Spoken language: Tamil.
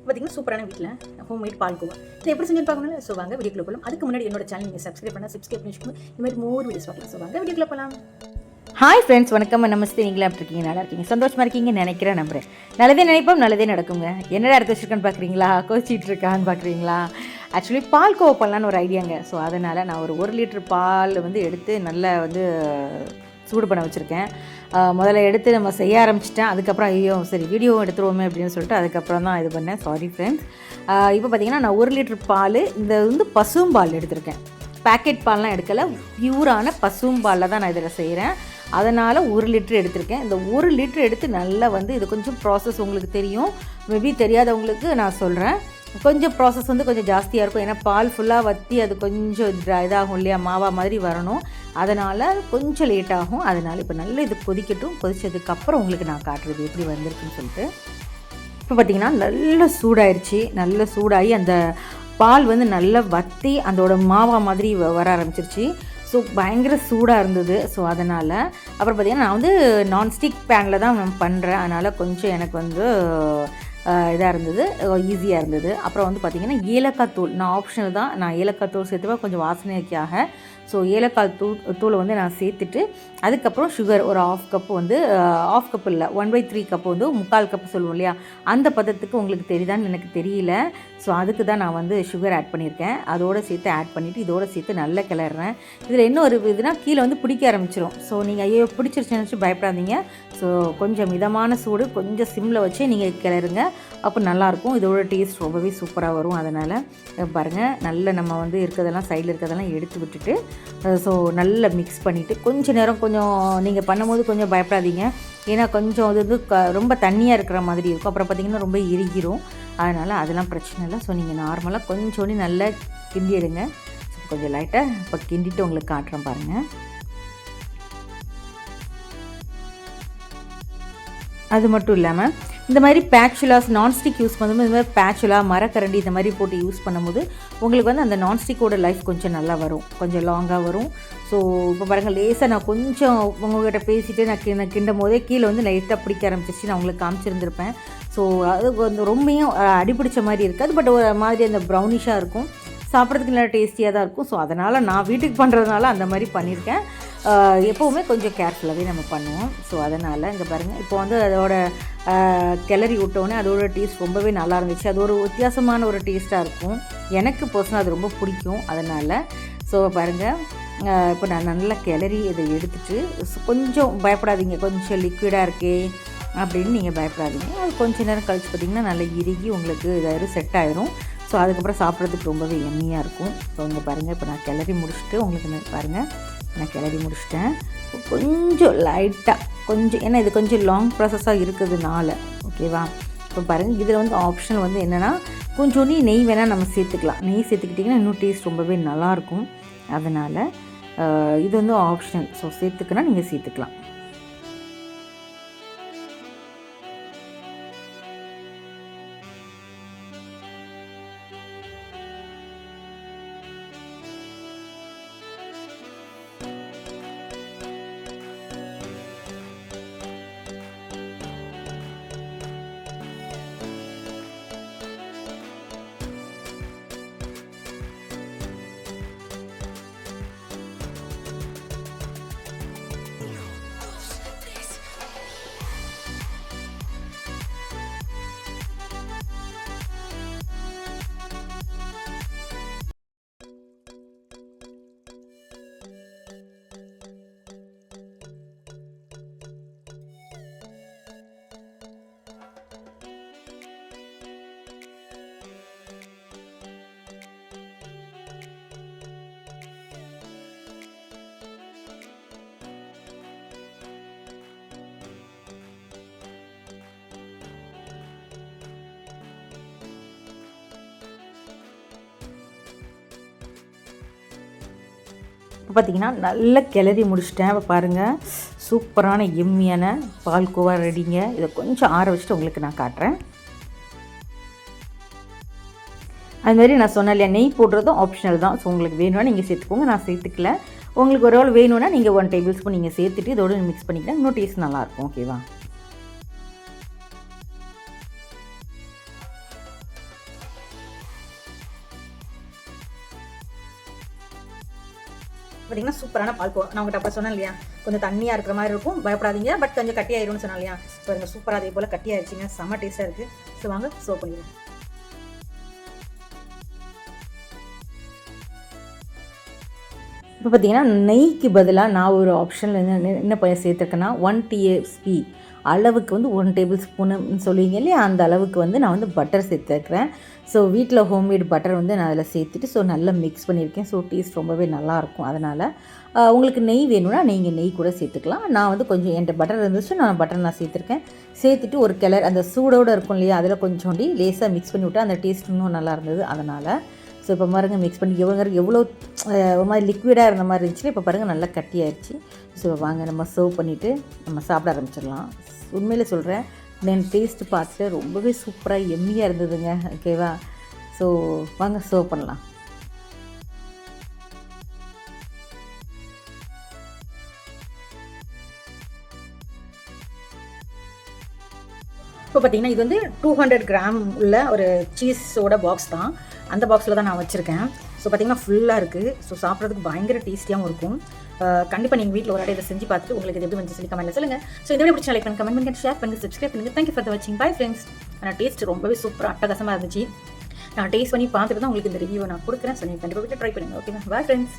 பார்த்தீங்கன்னா சூப்பரான வீட்டில் ஹோம் மேட் பால்கோவா இதை எப்படி செஞ்சு பார்க்கணும்ல. ஸோ வாங்க வீடியோக்குள்ள போகலாம். அதுக்கு முன்னாடி என்னோட சேனல் நீங்கள் சப்ஸ்கிரைப் பண்ணி வச்சுக்கோங்க. இந்த மாதிரி மோர் வீடியோஸ் பார்க்கலாம். ஸோ வாங்க வீடியோக்குள்ள போகலாம். ஹாய் ஃப்ரெண்ட்ஸ், வணக்கம், நமஸ்தே. நீங்களா எப்படி இருக்கீங்க? நல்லா இருக்கீங்க, சந்தோஷமாக இருக்கீங்கன்னு நினைக்கிறேன், நம்புறேன். நல்லதே நினைப்போம், நல்லதே நடக்குங்க. என்னடா எடுத்து வச்சுருக்கேன்னு பார்க்குறீங்களா? கோச்சிட்டு இருக்கான்னு பார்க்குறீங்களா? ஆக்சுவலி பால்கோவா பண்ணலான்னு ஒரு ஐடியாங்க. ஸோ அதனால் நான் ஒரு லிட்டர் பால் எடுத்து நல்லா சூடு பண்ண வச்சுருக்கேன். முதல்ல எடுத்து நம்ம செய்ய ஆரம்பிச்சிட்டேன். அதுக்கப்புறம் ஐயோ சரி வீடியோ எடுத்துருவோமே அப்படின்னு சொல்லிட்டு அதுக்கப்புறம் தான் இது பண்ணேன். Sorry friends. இப்போ பார்த்திங்கன்னா நான் 1 லிட்டர் பால், இந்த பசும்பால் எடுத்திருக்கேன். பேக்கெட் பால்லாம் எடுக்கலை, பியூரான பசும்பாலில் தான் நான் இதில் செய்கிறேன். அதனால் 1 லிட்டர் எடுத்திருக்கேன். இந்த 1 லிட்டர் எடுத்து நல்லா இது கொஞ்சம் ப்ராசஸ் உங்களுக்கு தெரியும், மேபி தெரியாதவங்களுக்கு நான் சொல்கிறேன். கொஞ்சம் ப்ராசஸ் கொஞ்சம் ஜாஸ்தியாக இருக்கும். ஏன்னா பால் ஃபுல்லாக வற்றி அது கொஞ்சம் இதாகும் இல்லையா, மாவா மாதிரி வரணும். அதனால் கொஞ்சம் லேட் ஆகும். அதனால் இப்போ நல்லா இது கொதிக்கட்டும். கொதித்ததுக்கப்புறம் உங்களுக்கு நான் காட்டுறது எப்படி வந்திருக்குன்னு சொல்லிட்டு. இப்போ பார்த்திங்கன்னா நல்லா சூடாயிருச்சு. நல்லா சூடாகி அந்த பால் நல்லா வற்றி அதோட மாவா மாதிரி வர ஆரம்பிச்சிருச்சு. ஸோ பயங்கர சூடாக இருந்தது. ஸோ அதனால் அப்புறம் பார்த்திங்கன்னா நான் நான்ஸ்டிக் பேனில் தான் நான் பண்ணுறேன். அதனால் கொஞ்சம் எனக்கு இதாக இருந்தது, ஈஸியாக இருந்தது. அப்புறம் பார்த்திங்கன்னா ஏலக்காய் தூள் நான் ஆப்ஷனல் தான். நான் ஏலக்காய் தூள் சேர்த்துப்பேன் கொஞ்சம் வாசனைக்காக. ஸோ ஏலக்காய் தூளை நான் சேர்த்துட்டு அதுக்கப்புறம் சுகர் ஒரு ஆஃப் கப் இல்லை 1/3 கப்பு 3/4 கப்பு சொல்லுவோம் இல்லையா, அந்த பதத்துக்கு உங்களுக்கு தெரியுதான்னு எனக்கு தெரியல. ஸோ அதுக்கு தான் நான் சுகர் ஆட் பண்ணியிருக்கேன். அதோடு சேர்த்து ஆட் பண்ணிவிட்டு இதோடு சேர்த்து நல்லா கிளறேன். இதில் என்ன ஒரு இதுனா கீழே பிடிக்க ஆரம்பிச்சிடும். ஸோ நீங்கள் ஐயோ பிடிச்சிருச்சுன்னு நினச்சி பயப்படாதீங்க. ஸோ கொஞ்சம் மிதமான சூடு, கொஞ்சம் சிம்மில் வச்சு நீங்கள் கிளறுங்க. அப்போ நல்லாயிருக்கும். இதோட டேஸ்ட் ரொம்பவே சூப்பராக வரும். அதனால் பாருங்கள், நல்ல நம்ம இருக்கிறதெல்லாம் சைடில் இருக்கிறதெல்லாம் எடுத்து விட்டுட்டு ஸோ நல்லா மிக்ஸ் பண்ணிவிட்டு கொஞ்சம் நேரம் நீங்கள் பண்ணும்போது கொஞ்சம் பயப்படாதீங்க. ஏன்னா கொஞ்சம் ரொம்ப தண்ணியாக இருக்கிற மாதிரி இருக்கும். அப்புறம் பார்த்திங்கன்னா ரொம்ப இறுகிரும். அதனால் அதெல்லாம் பிரச்சனை இல்லை. ஸோ நீங்கள் நார்மலாக கொஞ்சோண்டு நல்லா கிண்டி எடுங்க. கொஞ்சம் லைட்டாக இப்போ கிண்டிட்டு உங்களுக்கு காட்டுறேன் பாருங்கள். அது மட்டும் இல்லாமல் இந்த மாதிரி பேச்சுலாஸ் நான்ஸ்டிக் யூஸ் பண்ணும்போது இந்த மாதிரி பேச்சுலா மரக்கரண்டி இந்த மாதிரி போட்டு யூஸ் பண்ணும்போது உங்களுக்கு அந்த நான்ஸ்டிக்கோட லைஃப் கொஞ்சம் நல்லா வரும், கொஞ்சம் லாங்காக வரும். ஸோ இப்போ பாருங்கள், லேசாக நான் கொஞ்சம் உங்கள்கிட்ட பேசிவிட்டு நான் கிண்டும் போதே கீழே லைட்டாக பிடிக்க ஆரம்பிச்சிருச்சு. நான் உங்களுக்கு காமிச்சிருந்துருப்பேன். ஸோ அது ரொம்பவும் அடிப்பிடிச்ச மாதிரி இருக்காது, பட் ஒரு மாதிரி அந்த ப்ரௌனிஷாக இருக்கும். சாப்பிட்றதுக்கு நல்லா டேஸ்டியாக தான் இருக்கும். ஸோ அதனால் நான் வீட்டுக்கு பண்ணுறதுனால அந்த மாதிரி பண்ணியிருக்கேன். எப்போவுமே கொஞ்சம் கேர்ஃபுல்லாகவே நம்ம பண்ணுவோம். ஸோ அதனால் இங்கே பாருங்கள், இப்போ அதோட கிளறி விட்டோன்னே அதோட டேஸ்ட் ரொம்பவே நல்லா இருந்துச்சு. அது ஒரு வித்தியாசமான ஒரு டேஸ்ட்டாக இருக்கும். எனக்கு பர்சனலாக அது ரொம்ப பிடிக்கும். அதனால் ஸோ பாருங்கள், இப்போ நான் நல்லா கிளறி இதை எடுத்துகிட்டு கொஞ்சம் பயப்படாதீங்க, கொஞ்சம் லிக்விடாக இருக்கே அப்படின்னு நீங்கள் பயப்படாதீங்க. அது கொஞ்சம் நேரம் கழிச்சு பார்த்திங்கன்னா நல்லா இறுகி உங்களுக்கு இதாயிரும், செட் ஆயிரும். ஸோ அதுக்கப்புறம் சாப்பிட்றதுக்கு ரொம்பவே எம்மியாக இருக்கும். ஸோ இங்கே பாருங்கள், இப்போ நான் கிளறி முடிச்சுட்டு உங்களுக்கு பாருங்கள், நான் கிளறி முடிச்சிட்டேன். கொஞ்சம் லைட்டாக கொஞ்சம், ஏன்னா இது கொஞ்சம் லாங் ப்ராசஸாக இருக்கிறதுனால ஓகேவா. இப்போ பாருங்கள், இதில் ஆப்ஷன் என்னென்னா கொஞ்சோண்டி நெய் வேணால் நம்ம சேர்த்துக்கலாம். நெய் சேர்த்துக்கிட்டிங்கன்னா இன்னும் டேஸ்ட் ரொம்பவே நல்லாயிருக்கும். அதனால் இது ஆப்ஷனல். ஸோ சேர்த்துக்குன்னா நீங்கள் சேர்த்துக்கலாம். இப்போ பார்த்திங்கன்னா நல்லா கிளறி முடிச்சிட்டேன். இப்போ பாருங்கள், சூப்பரான எம்மியான பால்கோவா ரெடிங்க. இதை கொஞ்சம் ஆற வச்சுட்டு உங்களுக்கு நான் காட்டுறேன். அதுமாரி நான் சொன்னேன் இல்லையா, நெய் போடுறதும் ஆப்ஷனல் தான். ஸோ உங்களுக்கு வேணும்னா நீங்கள் சேர்த்துக்கோங்க, நான் சேர்த்துக்கல. உங்களுக்கு ஒரு வேளை வேணும்னா நீங்கள் 1 டேபிள் ஸ்பூன் நீங்கள் சேர்த்துட்டு இதோடு மிக்ஸ் பண்ணிக்கலாம். இன்னும் டேஸ்ட் நல்லாயிருக்கும். ஓகேவா. பார்த்தீங்கன்னா சூப்பரான பால்கோவா. நான் உங்கள்கிட்ட அப்போ சொன்னேன் இல்லையா, கொஞ்சம் தண்ணியாக இருக்கிற மாதிரி இருக்கும், பயப்படாதீங்க. பட் கொஞ்சம் கட்டியாயிரும்னு சொன்னேன் இல்லையா, ஸோ எனக்கு சூப்பராக அதே போல் கட்டியாயிருச்சுங்க. செம்ம டேஸ்ட்டாக இருக்குது. ஸோ வாங்க சர்வ் பண்ணிடுவோம். இப்போ பார்த்தீங்கன்னா நெய்க்கு பதிலாக நான் ஒரு ஆப்ஷனில் என்ன சேர்த்துருக்கேன்னா 1 TSP அளவுக்கு வந்து 1 டேபிள் ஸ்பூனுன்னு சொல்லுவீங்க இல்லையா, அந்த அளவுக்கு வந்து நான் வந்து பட்டர் சேர்த்துருக்கிறேன். ஸோ வீட்டில் ஹோம்மேட் பட்டர் வந்து நான் அதில் சேர்த்துட்டு நல்லா மிக்ஸ் பண்ணியிருக்கேன். ஸோ டேஸ்ட் ரொம்பவே நல்லாயிருக்கும். அதனால் உங்களுக்கு நெய் வேணும்னா நீங்கள் நெய் கூட சேர்த்துக்கலாம். நான் வந்து கொஞ்சம் என்கிட்ட பட்டர் இருந்துச்சு, நான் பட்டர் சேர்த்துருக்கேன். சேர்த்துட்டு ஒரு அந்த சூடோடு இருக்கும் இல்லையா, அதில் கொஞ்சோண்டி லேசாக மிக்ஸ் பண்ணி விட்டால் அந்த டேஸ்ட் இன்னும் நல்லா இருந்தது. அதனால் ஸோ இப்போ பாருங்கள் மிக்ஸ் பண்ணி எவ்வளோ ஒரு மாதிரி லிக்விடாக இருந்த மாதிரி இருந்துச்சு, இப்போ பாருங்கள் நல்லா கட்டியாயிடுச்சு. ஸோ வாங்க நம்ம சர்வ் பண்ணிவிட்டு நம்ம சாப்பிட ஆரம்பிச்சிடலாம். உண்மையிலே சொல்கிறேன், நான் டேஸ்ட்டு பார்த்துட்டு ரொம்பவே சூப்பராக எம்மியாக இருந்ததுங்க. ஓகேவா? ஸோ வாங்க சர்வ் பண்ணலாம். இப்போ பார்த்தீங்கன்னா இது வந்து 200 கிராம் உள்ள ஒரு சீஸோட பாக்ஸ் தான். அந்த பாக்ஸில் தான் நான் வச்சுருக்கேன். ஸோ பார்த்தீங்கன்னா ஃபுல்லாக இருக்குது. ஸோ சாப்பிட்றதுக்கு பயங்கர டேஸ்டியாகவும் இருக்கும். கண்டிப்பாக நீங்கள் வீட்டில் ஒரு இதை செஞ்சு பார்த்துட்டு உங்களுக்கு இது எப்படி வந்து சொல்லி கமெண்ட்டில் சொல்லுங்கள். ஸோ இந்த வீடியோ பிடிச்சா லைக் பண்ணுங்க, கமெண்ட் பண்ணி ஷேர் பண்ணுங்கள், சப்ஸ்கிரைப் பண்ணுங்கள். தேங்க்யூ ஃபார் வாட்சிங். Bye friends. ஆனால் டேஸ்ட் ரொம்பவே சூப்பராக அட்டகாசமாக இருந்துச்சு. நான் டேஸ்ட் பண்ணி பார்த்துட்டு தான் உங்களுக்கு இந்த ரிவ்யூவை நான் கொடுக்குறேன். ஸோ நீங்கள் கண்டிப்பாக ட்ரை பண்ணுங்கள். ஓகேங்க, பை ஃப்ரெண்ட்ஸ்.